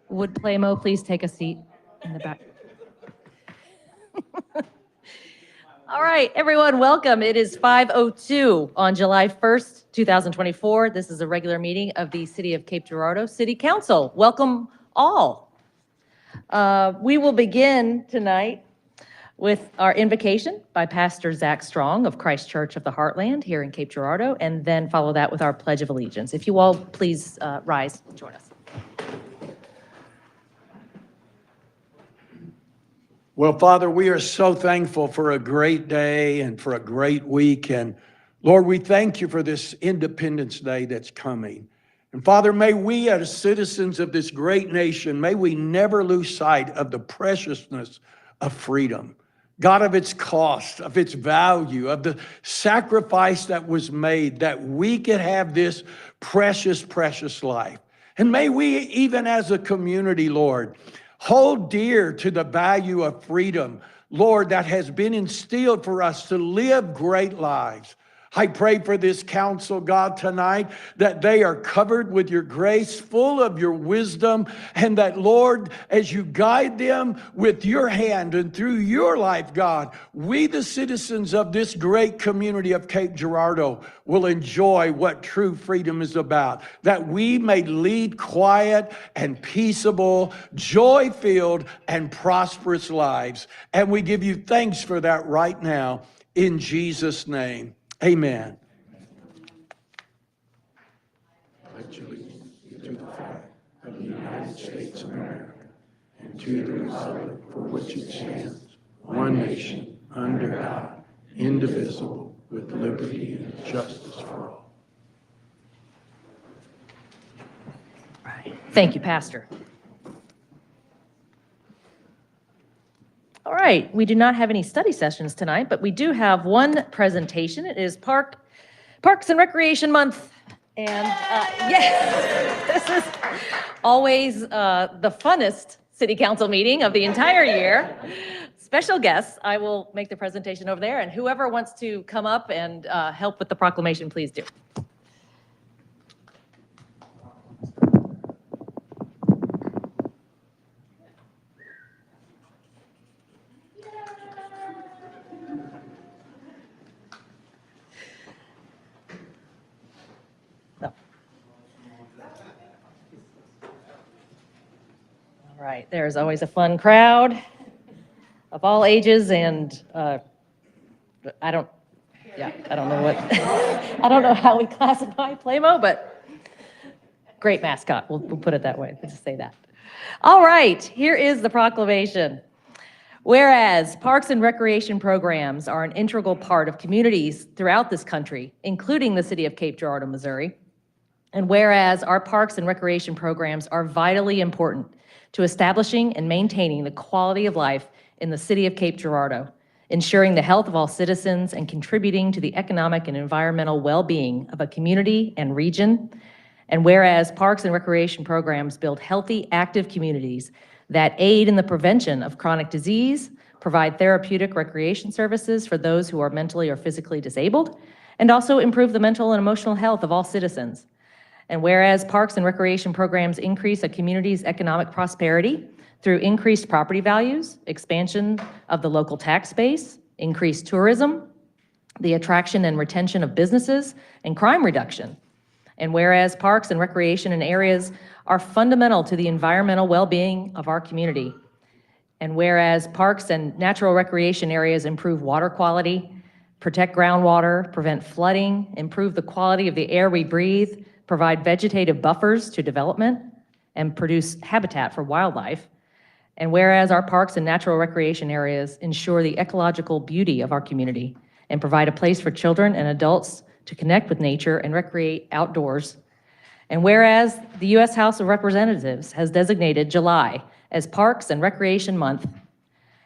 Would Playmo please take a seat in the back? All right, everyone, welcome. It is 5:02 on July 1st, 2024. This is a regular meeting of the City of Cape Girardeau City Council. Welcome all. We will begin tonight with our invocation by Pastor Zach Strong of Christ Church of the Heartland here in Cape Girardeau, and then follow that with our Pledge of Allegiance. If you all please rise and join us. Well, Father, we are so thankful for a great day and for a great week. And Lord, we thank you for this Independence Day that's coming. And Father, may we as citizens of this great nation, may we never lose sight of the preciousness of freedom. God, of its cost, of its value, of the sacrifice that was made, that we could have this precious, precious life. And may we, even as a community, Lord, hold dear to the value of freedom, Lord, that has been instilled for us to live great lives. I pray for this council, God, tonight, that they are covered with your grace, full of your wisdom, and that, Lord, as you guide them with your hand and through your life, God, we, the citizens of this great community of Cape Girardeau, will enjoy what true freedom is about, that we may lead quiet and peaceable, joy-filled, and prosperous lives. And we give you thanks for that right now, in Jesus' name. Amen. Pledge allegiance to the flag of the United States of America and to the republic for which it stands, one nation, under God, indivisible, with liberty and justice for all. Right. Thank you, Pastor. All right, we do not have any study sessions tonight, but we do have one presentation. It is Parks and Recreation Month. And yes, this is always the funnest city council meeting of the entire year. Special guests, I will make the presentation over there, and whoever wants to come up and help with the proclamation, please do. All right, there's always a fun crowd of all ages, and I don't know what, I don't know how we classify Playmo, but great mascot. We'll put it that way. Let's just say that. All right, here is the proclamation. Whereas parks and recreation programs are an integral part of communities throughout this country, including the city of Cape Girardeau, Missouri, and whereas our parks and recreation programs are vitally important to establishing and maintaining the quality of life in the city of Cape Girardeau, ensuring the health of all citizens and contributing to the economic and environmental well-being of a community and region. And whereas parks and recreation programs build healthy, active communities that aid in the prevention of chronic disease, provide therapeutic recreation services for those who are mentally or physically disabled, and also improve the mental and emotional health of all citizens. And whereas parks and recreation programs increase a community's economic prosperity through increased property values, expansion of the local tax base, increased tourism, the attraction and retention of businesses, and crime reduction. And whereas parks and recreation in areas are fundamental to the environmental well-being of our community. And whereas parks and natural recreation areas improve water quality, protect groundwater, prevent flooding, improve the quality of the air we breathe, provide vegetative buffers to development, and produce habitat for wildlife. And whereas our parks and natural recreation areas ensure the ecological beauty of our community and provide a place for children and adults to connect with nature and recreate outdoors. And whereas the U.S. House of Representatives has designated July as Parks and Recreation Month,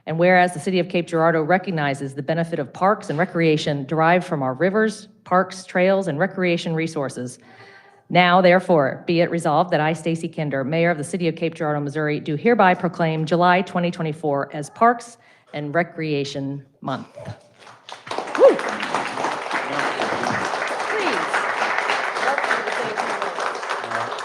and whereas the City of Cape Girardeau recognizes the benefit of parks and recreation derived from our rivers, parks, trails, and recreation resources, now, therefore, be it resolved that I, Stacy, Mayor of the City of Cape Girardeau, Missouri, do hereby proclaim July 2024 as Parks and Recreation Month. Woo.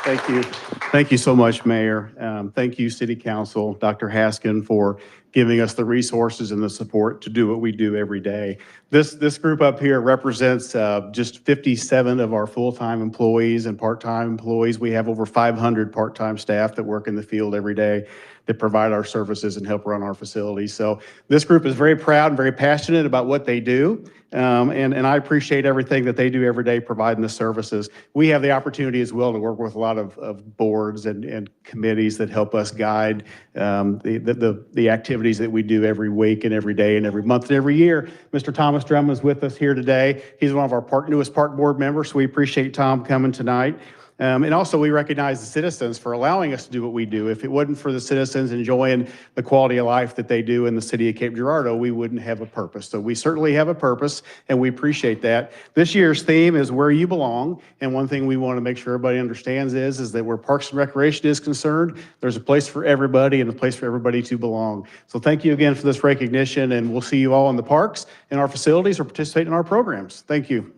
Thank you. Thank you so much, Mayor. Thank you, City Council, Dr. Haskin, for giving us the resources and the support to do what we do every day. This group up here represents just 57 of our full-time employees and part-time employees. We have over 500 part-time staff that work in the field every day that provide our services and help run our facilities. So this group is very proud and very passionate about what they do. And I appreciate everything that they do every day providing the services. We have the opportunity as well to work with a lot of boards and committees that help us guide the activities that we do every week and every day and every month and every year. Mr. Thomas Drummond is with us here today. He's one of our newest park board members, so we appreciate Tom coming tonight. And also we recognize the citizens for allowing us to do what we do. If it wasn't for the citizens enjoying the quality of life that they do in the city of Cape Girardeau, we wouldn't have a purpose. So we certainly have a purpose and we appreciate that. This year's theme is Where You Belong. And one thing we want to make sure everybody understands is that where Parks and Recreation is concerned, there's a place for everybody and a place for everybody to belong. So thank you again for this recognition, and we'll see you all in the parks and our facilities or participate in our programs. Thank you.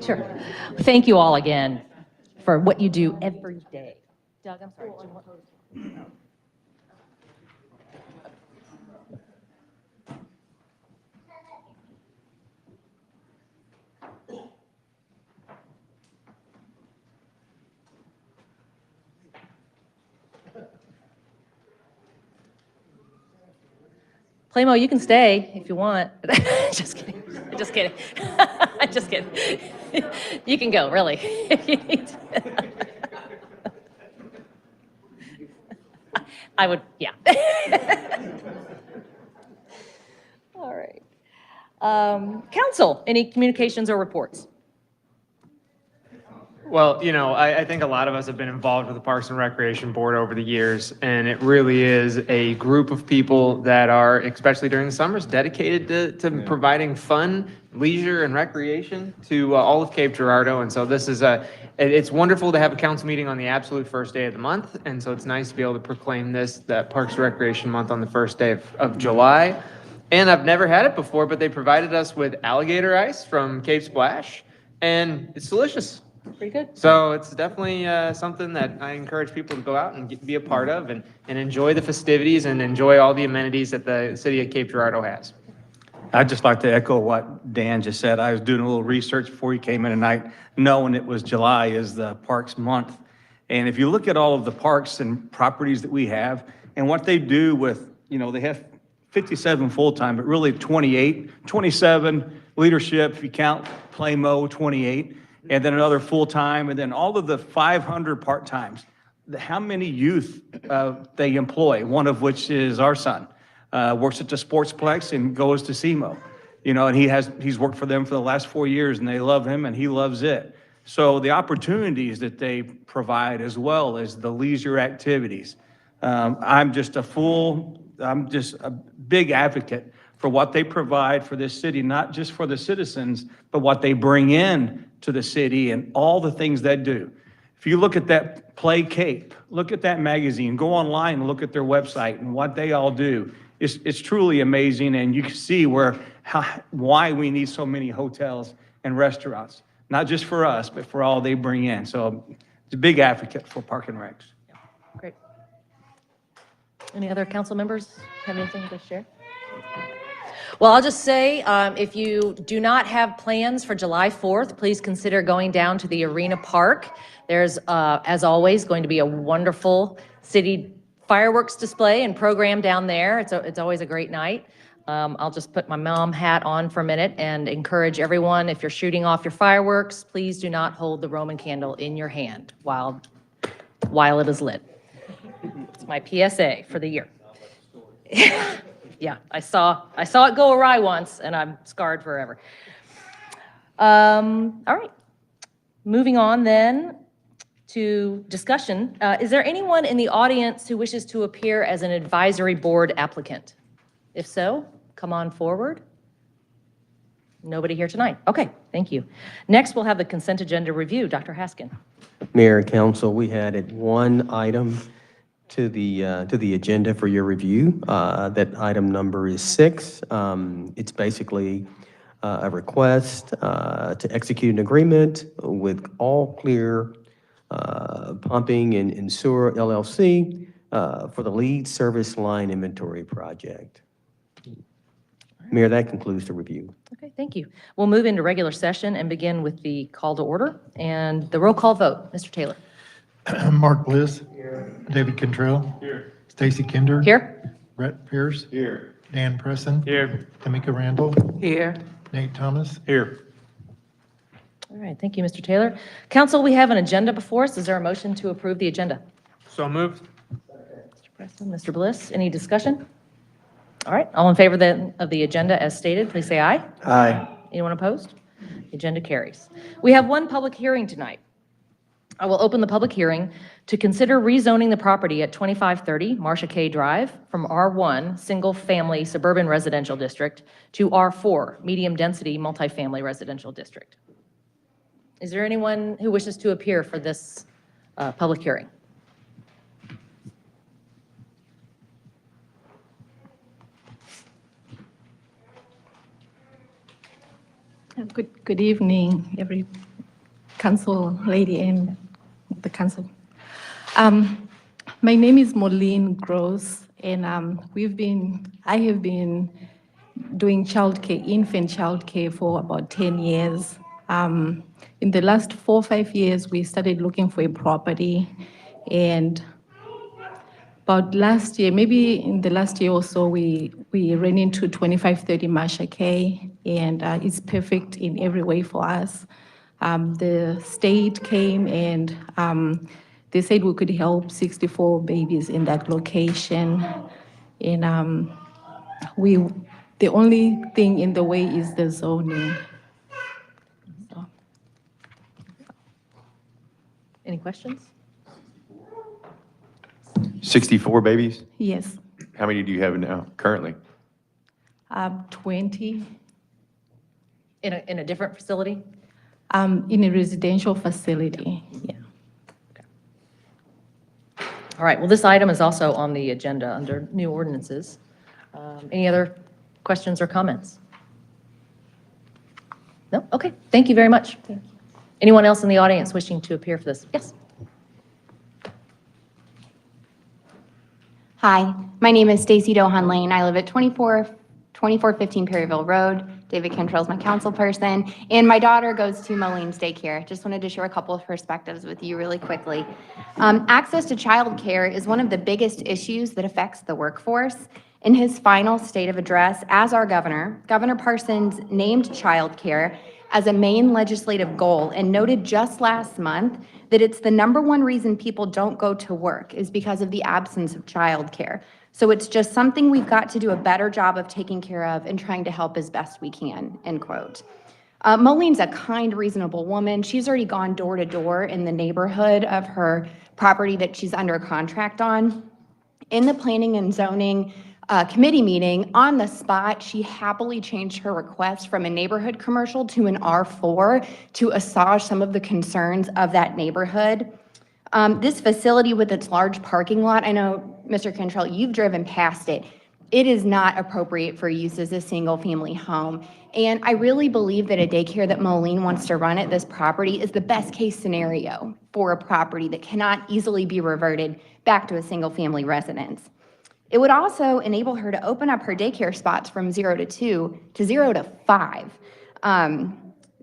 Sure. Thank you all again for what you do every day. Doug, I'm sorry. Playmo, you can stay if you want. Just kidding. Just kidding. Just kidding. You can go, really, if you need to. I would, yeah. All right. Council, any communications or reports? Well, I think a lot of us have been involved with the Parks and Recreation Board over the years, and it really is a group of people that are, especially during the summers, dedicated to providing fun, leisure, and recreation to all of Cape Girardeau. And so this is it's wonderful to have a council meeting on the absolute first day of the month, and so it's nice to be able to proclaim that Parks and Recreation Month on the first day of July. And I've never had it before, but they provided us with alligator ice from Cape Splash, and it's delicious. Pretty good. So it's definitely something that I encourage people to go out and be a part of and enjoy the festivities and enjoy all the amenities that the city of Cape Girardeau has. I'd just like to echo what Dan just said. I was doing a little research before you came in tonight, knowing it was July is the Parks Month. And if you look at all of the parks and properties that we have and what they do with, they have 57 full-time, but really 27 leadership, if you count Playmo, 28. And then another full-time, and then all of the 500 part-times. How many youth they employ, one of which is our son, works at the Sportsplex and goes to SEMO. And he's worked for them for the last 4 years, and they love him, and he loves it. So the opportunities that they provide, as well as the leisure activities. I'm just a big advocate for what they provide for this city, not just for the citizens, but what they bring in to the city and all the things they do. If you look at that Play Cape, look at that magazine, go online and look at their website and what they all do. It's truly amazing, and you can see why we need so many hotels and restaurants, not just for us, but for all they bring in. So it's a big advocate for Park and Recs. Great. Any other council members have anything to share? Well, I'll just say, if you do not have plans for July 4th, please consider going down to the Arena Park. There's, as always, going to be a wonderful city fireworks display and program down there. It's always a great night. I'll just put my mom hat on for a minute and encourage everyone, if you're shooting off your fireworks, please do not hold the Roman candle in your hand while it is lit. It's my PSA for the year. Yeah, I saw it go awry once, and I'm scarred forever. All right, moving on then to discussion. Is there anyone in the audience who wishes to appear as an advisory board applicant? If so, come on forward. Nobody here tonight. Okay, thank you. Next, we'll have the consent agenda review. Dr. Haskin. Mayor and council, we added one item to the agenda for your review. That item number is 6. It's basically a request to execute an agreement with All Clear Pumping and Sewer LLC for the lead service line inventory project. Mayor, that concludes the review. Okay, thank you. We'll move into regular session and begin with the call to order and the roll call vote. Mr. Taylor. Mark Bliss. Here. David Cantrell. Here. Stacy Kinder. Here? Rhett Pierce. Here. Dan Presson. Here. Tameka Randle. Here. Nate Thomas. Here. All right, thank you, Mr. Taylor. Council, we have an agenda before us. Is there a motion to approve the agenda? So moved. Mr. Preston, Mr. Bliss, any discussion? All right, all in favor then of the agenda as stated, please say aye. Aye. Anyone opposed? The agenda carries. We have one public hearing tonight. I will open the public hearing to consider rezoning the property at 2530 Marcia K Drive from R1 Single Family Suburban Residential District to R4 Medium Density Multifamily Residential District. Is there anyone who wishes to appear for this public hearing? Good evening, every council lady and the council. My name is Maureen Gross, and I have been doing childcare, infant childcare for about 10 years. In the last 4 or 5 years, we started looking for a property, and about last year, maybe in the last year or so, we ran into 2530 Marcia K, and it's perfect in every way for us. The state came and they said we could help 64 babies in that location. And the only thing in the way is the zoning. So, Any questions? 64 babies? yes, How many do you have now, currently? 20 In a different facility? in a residential facility, yeah. All right, well, this item is also on the agenda under new ordinances. Any other questions or comments? No? Okay, thank you very much. Anyone else in the audience wishing to appear for this? Yes? Hi, my name is Stacy Dohan Lane. I live at 2415 Perryville Road. David Cantrell is my council person, and my daughter goes to Moline's daycare. Just wanted to share a couple of perspectives with you really quickly. Access to childcare is one of the biggest issues that affects the workforce. In his final state of address as our governor, Governor Parsons named childcare as a main legislative goal and noted just last month that it's the #1 reason people don't go to work is because of the absence of childcare. So it's just something we've got to do a better job of taking care of and trying to help as best we can, end quote. Moline's a kind, reasonable woman. She's already gone door to door in the neighborhood of her property that she's under contract on. In the planning and zoning committee meeting, on the spot, she happily changed her request from a neighborhood commercial to an R4 to assuage some of the concerns of that neighborhood. This facility with its large parking lot, I know, Mr. Cantrell, you've driven past it. It is not appropriate for use as a single-family home. And I really believe that a daycare that Moline wants to run at this property is the best-case scenario for a property that cannot easily be reverted back to a single-family residence. It would also enable her to open up her daycare spots from 0 to 2 to 0 to 5.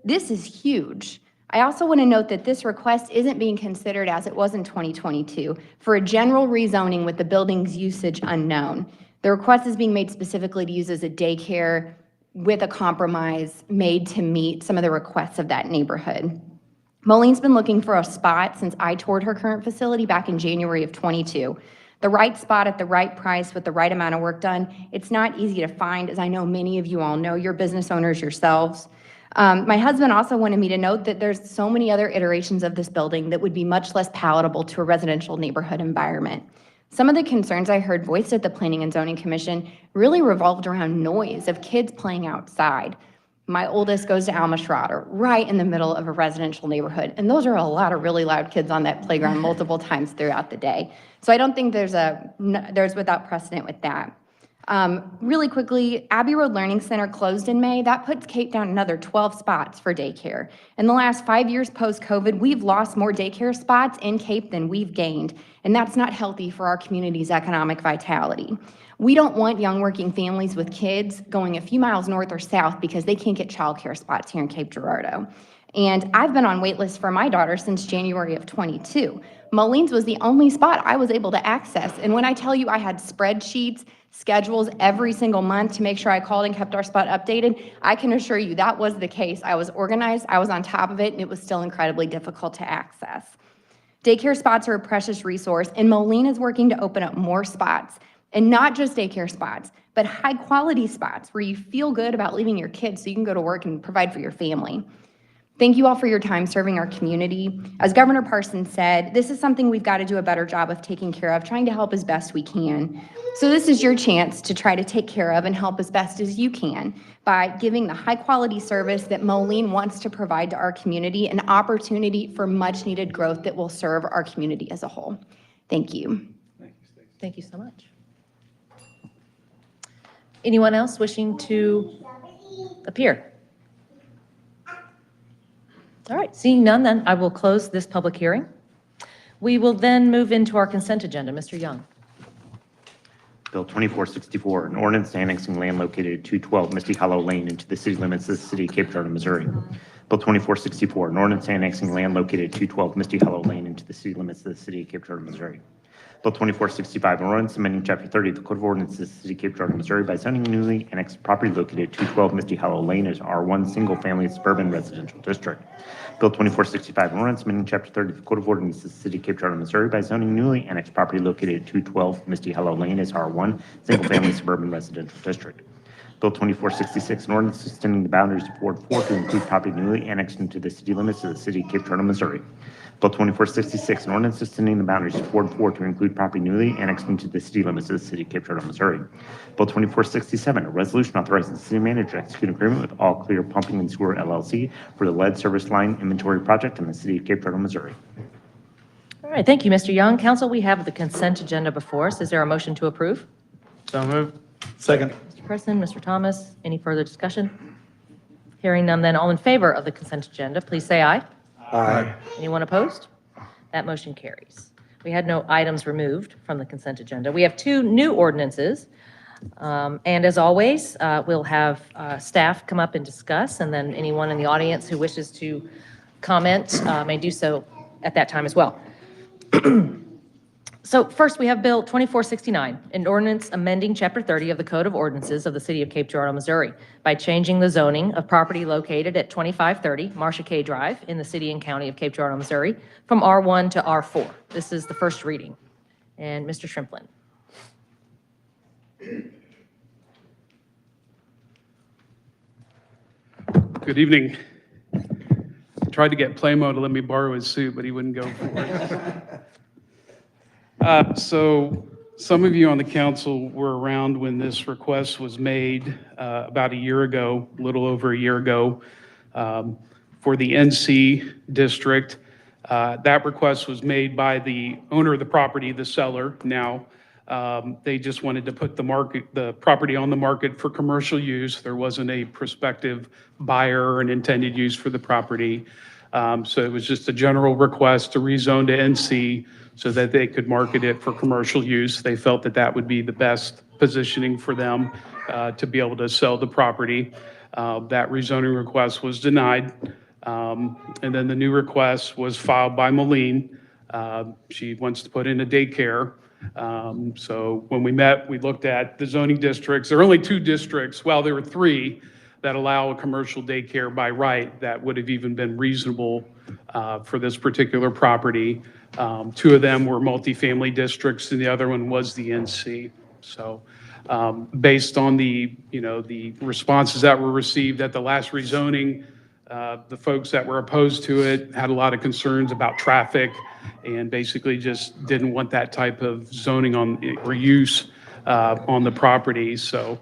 This is huge. I also want to note that this request isn't being considered as it was in 2022 for a general rezoning with the building's usage unknown. The request is being made specifically to use as a daycare with a compromise made to meet some of the requests of that neighborhood. Moline's been looking for a spot since I toured her current facility back in January of 22. The right spot at the right price with the right amount of work done. It's not easy to find, as I know many of you all know. You're business owners yourselves. My husband also wanted me to note that there's so many other iterations of this building that would be much less palatable to a residential neighborhood environment. Some of the concerns I heard voiced at the Planning and Zoning Commission really revolved around noise of kids playing outside. My oldest goes to Alma Schroeder, right in the middle of a residential neighborhood. And those are a lot of really loud kids on that playground multiple times throughout the day. So I don't think there's without precedent with that. Really quickly, Abbey Road Learning Center closed in May. That puts Cape down another 12 spots for daycare. In the last 5 years post-COVID, we've lost more daycare spots in Cape than we've gained, and that's not healthy for our community's economic vitality. We don't want young working families with kids going a few miles north or south because they can't get childcare spots here in Cape Girardeau. And I've been on wait lists for my daughter since January of 22. Moline's was the only spot I was able to access. And when I tell you I had spreadsheets, schedules every single month to make sure I called and kept our spot updated, I can assure you that was the case. I was organized, I was on top of it, and it was still incredibly difficult to access. Daycare spots are a precious resource, and Moline is working to open up more spots. And not just daycare spots, but high-quality spots where you feel good about leaving your kids so you can go to work and provide for your family. Thank you all for your time serving our community. As Governor Presson said, this is something we've got to do a better job of taking care of, trying to help as best we can. So this is your chance to try to take care of and help as best as you can by giving the high-quality service that Moline wants to provide to our community an opportunity for much-needed growth that will serve our community as a whole. Thank you. Thank you so much. Anyone else wishing to appear? All right, seeing none, then I will close this public hearing. We will then move into our consent agenda. Mr. Young. Bill 2464, an ordinance annexing land located at 212 Misty Hollow Lane into the city limits of the city of Cape Girardeau, Missouri. Bill 2464, an ordinance annexing land located at 212 Misty Hollow Lane into the city limits of the city of Cape Girardeau, Missouri. Bill 2465, an ordinance amending Chapter 30 of the Code of Ordinances of the City of Cape Girardeau, Missouri by zoning newly annexed property located at 212 Misty Hollow Lane as R1 single-family suburban residential district. Bill 2465, an ordinance amending Chapter 30 of the Code of Ordinances of the City of Cape Girardeau, Missouri by zoning newly annexed property located at 212 Misty Hollow Lane as R1 single-family suburban residential district. Bill 2466, an ordinance extending the boundaries of Ward 4 to include property newly annexed into the city limits of the City of Cape Girardeau, Missouri. Bill 2466, an ordinance extending the boundaries of Ward 4 to include property newly annexed into the city limits of the City of Cape Girardeau, Missouri. Bill 2467, a resolution authorizing the city manager to execute an agreement with All Clear Pumping and Sewer LLC for the lead service line inventory project in the City of Cape Girardeau, Missouri. All right, thank you, Mr. Young. Council, we have the consent agenda before us. Is there a motion to approve? So moved. Second. Mr. Presson, Mr. Thomas, any further discussion? Hearing none, then all in favor of the consent agenda, please say aye. Aye. Anyone opposed? That motion carries. We had no items removed from the consent agenda. We have two new ordinances. And as always, we'll have staff come up and discuss, and then anyone in the audience who wishes to comment may do so at that time as well. So first, we have Bill 2469, an ordinance amending Chapter 30 of the Code of Ordinances of the City of Cape Girardeau, Missouri by changing the zoning of property located at 2530 Marcia K Drive in the city and county of Cape Girardeau, Missouri from R1 to R4. This is the first reading. And Mr. Shrimplin. Good evening. I tried to get Playmo to let me borrow his suit, but he wouldn't go for it. So some of you on the council were around when this request was made about a year ago, a little over a year ago, for the NC district. That request was made by the owner of the property, the seller now. They just wanted to put the property on the market for commercial use. There wasn't a prospective buyer or an intended use for the property. So it was just a general request to rezone to NC so that they could market it for commercial use. They felt that that would be the best positioning for them to be able to sell the property. That rezoning request was denied. And then the new request was filed by Moline. She wants to put in a daycare. So when we met, we looked at the zoning districts. There are only two districts. Well, there were three that allow a commercial daycare by right that would have even been reasonable for this particular property. Two of them were multifamily districts, and the other one was the NC. So based on the responses that were received at the last rezoning, the folks that were opposed to it had a lot of concerns about traffic and basically just didn't want that type of zoning on or use on the property. So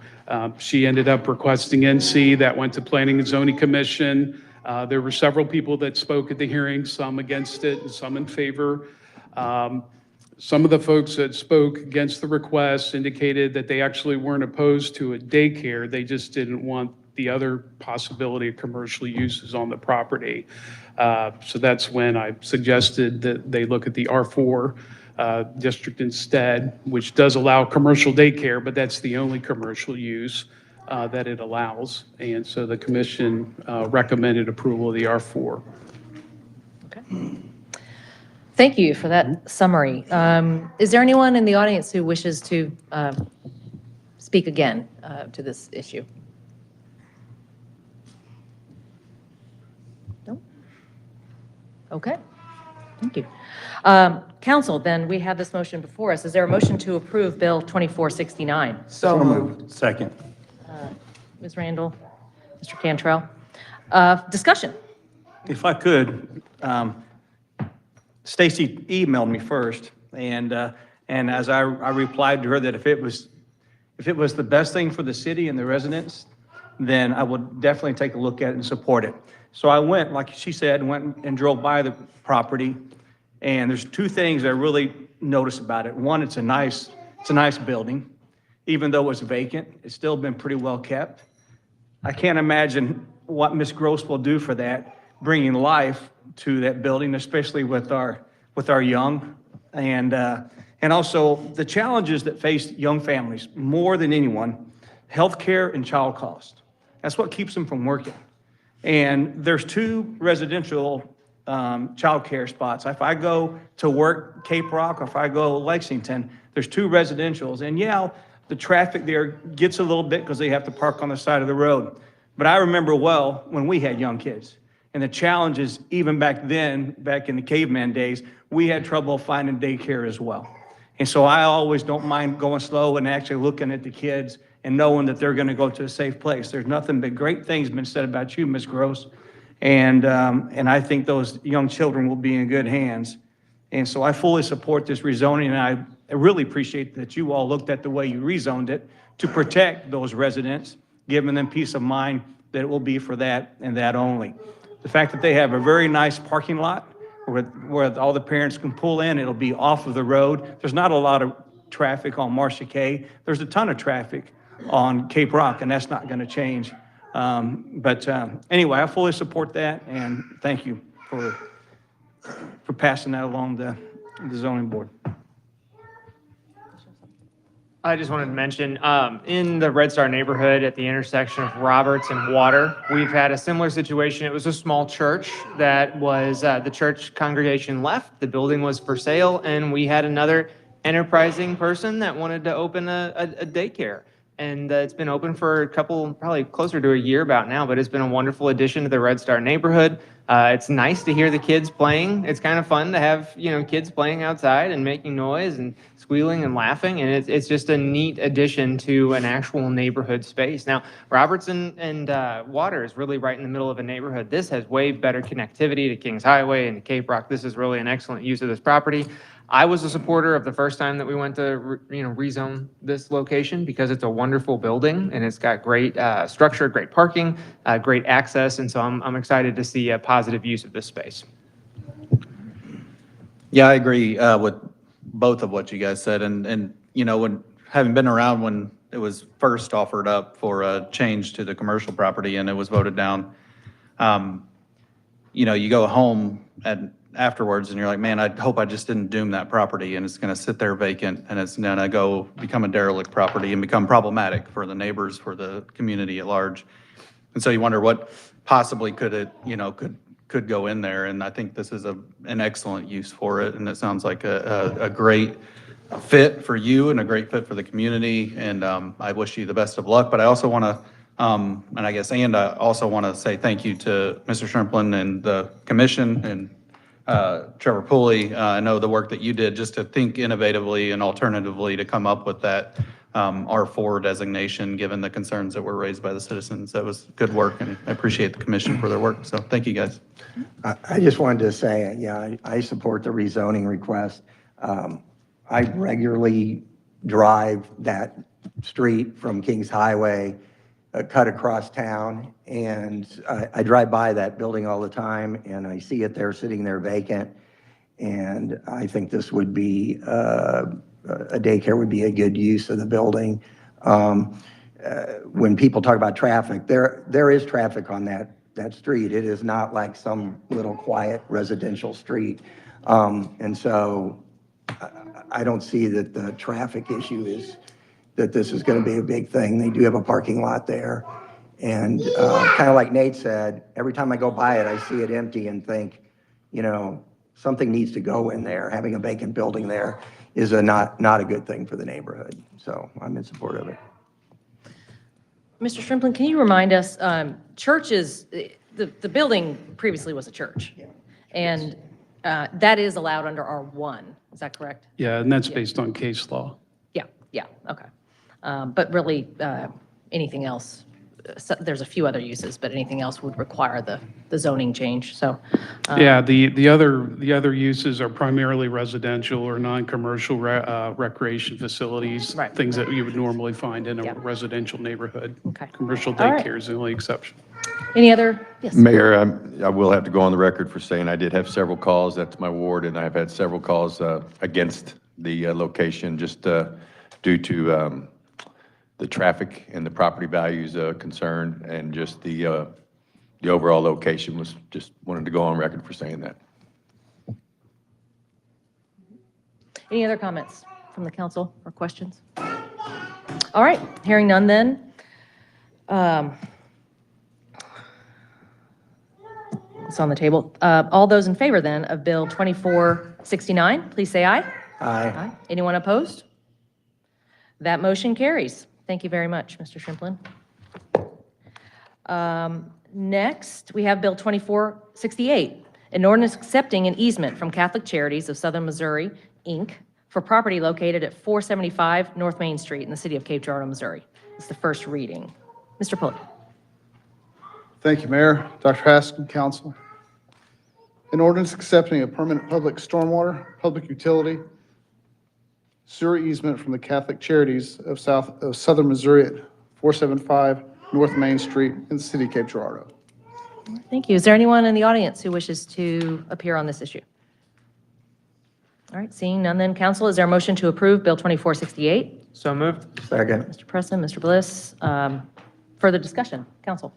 she ended up requesting NC. That went to Planning and Zoning Commission. There were several people that spoke at the hearing, some against it and some in favor. Some of the folks that spoke against the request indicated that they actually weren't opposed to a daycare. They just didn't want the other possibility of commercial uses on the property. So that's when I suggested that they look at the R4 district instead, which does allow commercial daycare, but that's the only commercial use that it allows. And so the commission recommended approval of the R4. Okay. Thank you for that summary. Is there anyone in the audience who wishes to speak again to this issue? No? Okay, thank you. Council, then we have this motion before us. Is there a motion to approve Bill 2469? So moved. Second. Ms. Randle, Mr. Cantrell. Discussion. If I could, Stacy emailed me first, and as I replied to her that if it was the best thing for the city and the residents, then I would definitely take a look at it and support it. So I went, like she said, went and drove by the property, and there's two things I really noticed about it. One, it's a nice building. Even though it's vacant, it's still been pretty well kept. I can't imagine what Ms. Gross will do for that, bringing life to that building, especially with our young, and also the challenges that face young families more than anyone, healthcare and child cost. That's what keeps them from working. And there's two residential childcare spots. If I go to work Cape Rock, or if I go Lexington, there's two residentials. And yeah, the traffic there gets a little bit because they have to park on the side of the road. But I remember well when we had young kids. And the challenges, even back then, back in the caveman days, we had trouble finding daycare as well. And so I always don't mind going slow and actually looking at the kids and knowing that they're going to go to a safe place. There's nothing but great things been said about you, Ms. Gross. And I think those young children will be in good hands. And so I fully support this rezoning, and I really appreciate that you all looked at the way you rezoned it to protect those residents, giving them peace of mind that it will be for that and that only. The fact that they have a very nice parking lot where all the parents can pull in, it'll be off of the road. There's not a lot of traffic on Marcia K. There's a ton of traffic on Cape Rock, and that's not going to change. Anyway, I fully support that, and thank you for passing that along the zoning board. I just wanted to mention, in the Red Star neighborhood at the intersection of Roberts and Water, we've had a similar situation. It was a small church that was, the church congregation left, the building was for sale, and we had another enterprising person that wanted to open a daycare. And it's been open for a couple, probably closer to a year about now, but it's been a wonderful addition to the Red Star neighborhood. It's nice to hear the kids playing. It's kind of fun to have, kids playing outside and making noise and squealing and laughing. And it's just a neat addition to an actual neighborhood space. Now, Robertson and Water is really right in the middle of a neighborhood. This has way better connectivity to Kings Highway and to Cape Rock. This is really an excellent use of this property. I was a supporter of the first time that we went to, rezone this location because it's a wonderful building and it's got great structure, great parking, great access. And so I'm excited to see a positive use of this space. Yeah, I agree with both of what you guys said. And when having been around when it was first offered up for a change to the commercial property and it was voted down, you go home afterwards and you're like, man, I hope I just didn't doom that property and it's going to sit there vacant and it's going to go become a derelict property and become problematic for the neighbors, for the community at large. And so you wonder what possibly could go in there. And I think this is an excellent use for it. And it sounds like a great fit for you and a great fit for the community. And I wish you the best of luck. But I also want to, I also want to say thank you to Mr. Shrimplin and the commission and Trevor Pulley. I know the work that you did just to think innovatively and alternatively to come up with that R4 designation, given the concerns that were raised by the citizens. That was good work, and I appreciate the commission for their work. So thank you, guys. I just wanted to say, I support the rezoning request. I regularly drive that street from Kings Highway, cut across town, and I drive by that building all the time, and I see it there, sitting there vacant, and I think this would be, a daycare would be a good use of the building. When people talk about traffic, there is traffic on that street. It is not like some little quiet residential street. And so I don't see that the traffic issue is, that this is going to be a big thing. They do have a parking lot there. And kind of like Nate said, every time I go by it, I see it empty and think, something needs to go in there. Having a vacant building there is not a good thing for the neighborhood. So I'm in support of it. Mr. Shrimplin, can you remind us, churches, the building previously was a church. And that is allowed under R1, is that correct? Yeah, and that's based on case law. Yeah, okay. But really, anything else, so there's a few other uses, but anything else would require the zoning change, so. Yeah, the other uses are primarily residential or non-commercial recreation facilities. Right. Things that you would normally find in a Yeah. residential neighborhood. Okay. Commercial All right. daycare is the only exception. Any other, yes? Mayor, I will have to go on the record for saying I did have several calls. That's my ward, and I've had several calls against the location just due to the traffic and the property values concern, and just the overall location. Was just wanted to go on record for saying that. Any other comments from the council or questions? All right, hearing none then. It's on the table. All those in favor then of Bill 2469, please say aye. Aye. Anyone opposed? That motion carries. Thank you very much, Mr. Shrimplin. Next, we have Bill 2468, an ordinance accepting an easement from Catholic Charities of Southern Missouri, Inc., for property located at 475 North Main Street in the city of Cape Girardeau, Missouri. It's the first reading. Mr. Pulley. Thank you, Mayor, Dr. Haskin, Council. An ordinance accepting a permanent public stormwater, public utility, sewer easement from the Catholic Charities of Southern Missouri at 475 North Main Street in the city of Cape Girardeau. Thank you. Is there anyone in the audience who wishes to appear on this issue? All right, seeing none then, council, is there a motion to approve Bill 2468? So moved. Second. Mr. Presson, Mr. Bliss, further discussion, council?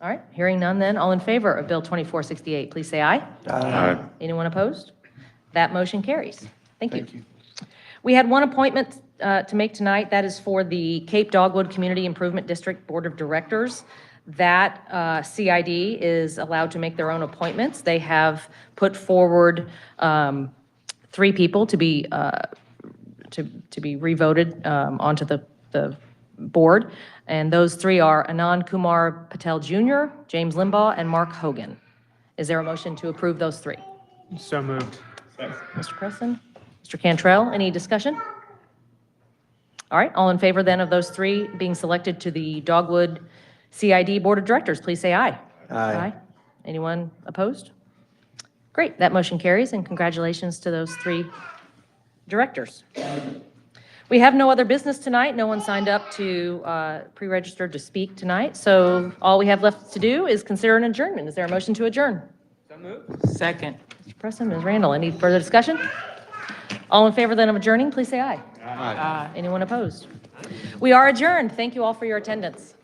All right, hearing none then, all in favor of Bill 2468, please say aye. Aye. Anyone opposed? That motion carries. Thank you. We had one appointment to make tonight. That is for the Cape Dogwood Community Improvement District Board of Directors. That CID is allowed to make their own appointments. They have put forward 3 people to be revoted onto the board, and those 3 are Anand Kumar Patel Jr., James Limbaugh, and Mark Hogan. Is there a motion to approve those 3? So moved. Mr. Presson? Mr. Cantrell, any discussion? All right, all in favor then of those 3 being selected to the Dogwood CID Board of Directors, please say aye. Aye. Anyone opposed? Great, that motion carries, and congratulations to those 3 directors. We have no other business tonight. No one signed up to pre-register to speak tonight, so all we have left to do is consider an adjournment. Is there a motion to adjourn? So moved. Second. Mr. Presson, Ms. Randle, any further discussion? All in favor then of adjourning, please say aye. Aye. Anyone opposed? We are adjourned. Thank you all for your attendance.